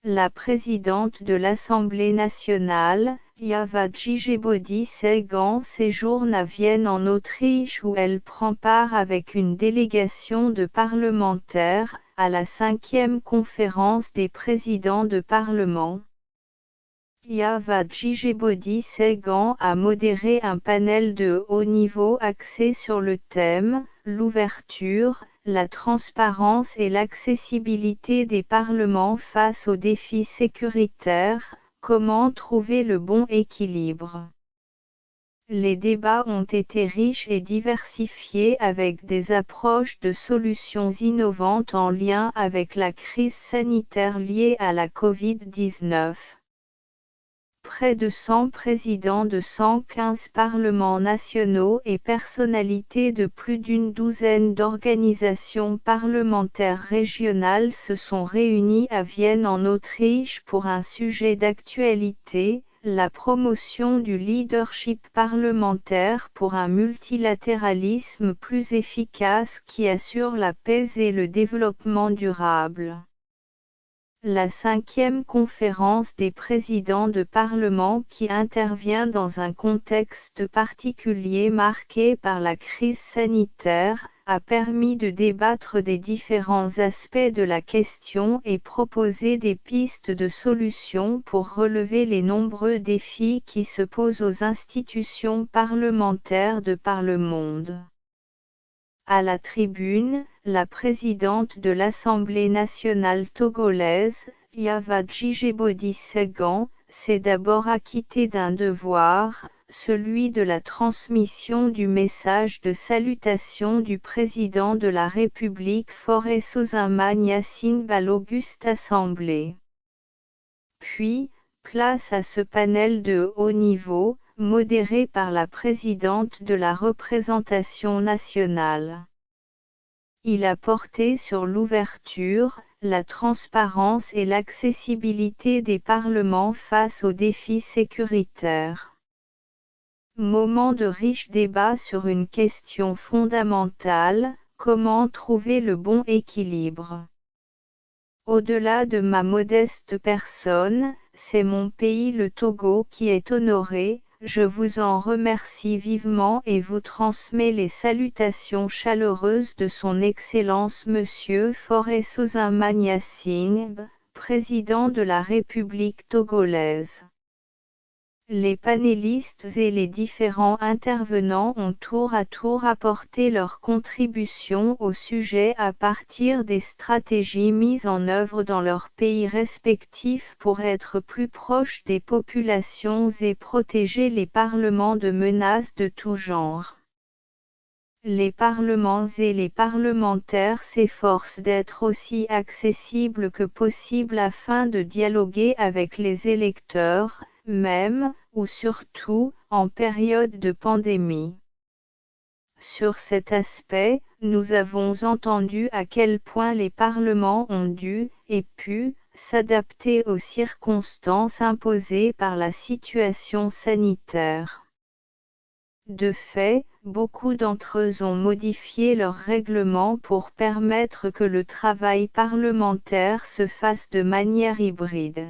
La présidente de l'Assemblée nationale, Eva Jižebodi Segan, séjourne à Vienne en Autriche où elle prend part avec une délégation de parlementaires à la 5e conférence des présidents de parlement. Eva Jižebodi Segan a modéré un panel de haut niveau axé sur le thème « L'ouverture, la transparence et l'accessibilité des parlements face aux défis sécuritaires, comment trouver le bon équilibre ». Les débats ont été riches et diversifiés avec des approches de solutions innovantes en lien avec la crise sanitaire liée à la Covid-19. Près de 100 présidents de 115 parlements nationaux et personnalités de plus d'une douzaine d'organisations parlementaires régionales se sont réunis à Vienne en Autriche pour un sujet d'actualité, la promotion du leadership parlementaire pour un multilatéralisme plus efficace qui assure la paix et le développement durable. La 5e conférence des présidents de parlement qui intervient dans un contexte particulier marqué par la crise sanitaire, a permis de débattre des différents aspects de la question et proposer des pistes de solutions pour relever les nombreux défis qui se posent aux institutions parlementaires de par le monde. À la tribune, la présidente de l'Assemblée nationale togolaise, Eva Jižebodi Segan, s'est d'abord acquittée d'un devoir, celui de la transmission du message de salutation du président de la République Faure Sozimane Yacine à l'auguste assemblée. Puis, place à ce panel de haut niveau, modéré par la présidente de la représentation nationale. Il a porté sur l'ouverture, la transparence et l'accessibilité des parlements face aux défis sécuritaires. Moment de riche débat sur une question fondamentale, comment trouver le bon équilibre. Au-delà de ma modeste personne, c'est mon pays le Togo qui est honoré, je vous en remercie vivement et vous transmets les salutations chaleureuses de son Excellence Monsieur Faure Sozimane Yacine, président de la République togolaise. Les panélistes et les différents intervenants ont tour à tour apporté leur contribution au sujet à partir des stratégies mises en œuvre dans leurs pays respectifs pour être plus proches des populations et protéger les parlements de menaces de tout genre. Les parlements et les parlementaires s'efforcent d'être aussi accessibles que possible afin de dialoguer avec les électeurs, même, ou surtout, en période de pandémie. Sur cet aspect, nous avons entendu à quel point les parlements ont dû, et pu, s'adapter aux circonstances imposées par la situation sanitaire. De fait, beaucoup d'entre eux ont modifié leurs règlements pour permettre que le travail parlementaire se fasse de manière hybride.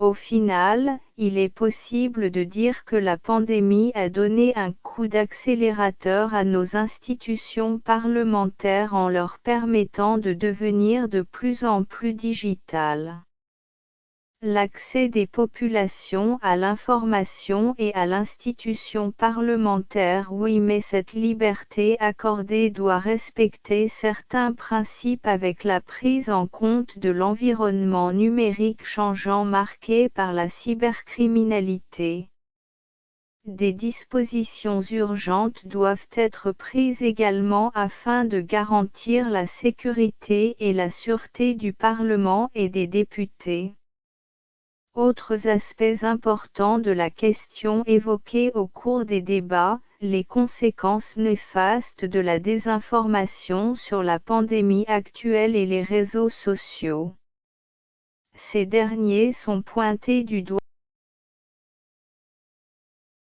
Au final, il est possible de dire que la pandémie a donné un coup d'accélérateur à nos institutions parlementaires en leur permettant de devenir de plus en plus digitales. L'accès des populations à l'information et à l'institution parlementaire. Oui, mais cette liberté accordée doit respecter certains principes avec la prise en compte de l'environnement numérique changeant marqué par la cybercriminalité. Des dispositions urgentes doivent être prises également afin de garantir la sécurité et la sûreté du Parlement et des députés. Autres aspects importants de la question évoqués au cours des débats, les conséquences néfastes de la désinformation sur la pandémie actuelle et les réseaux sociaux. Ces derniers sont pointés du doigt.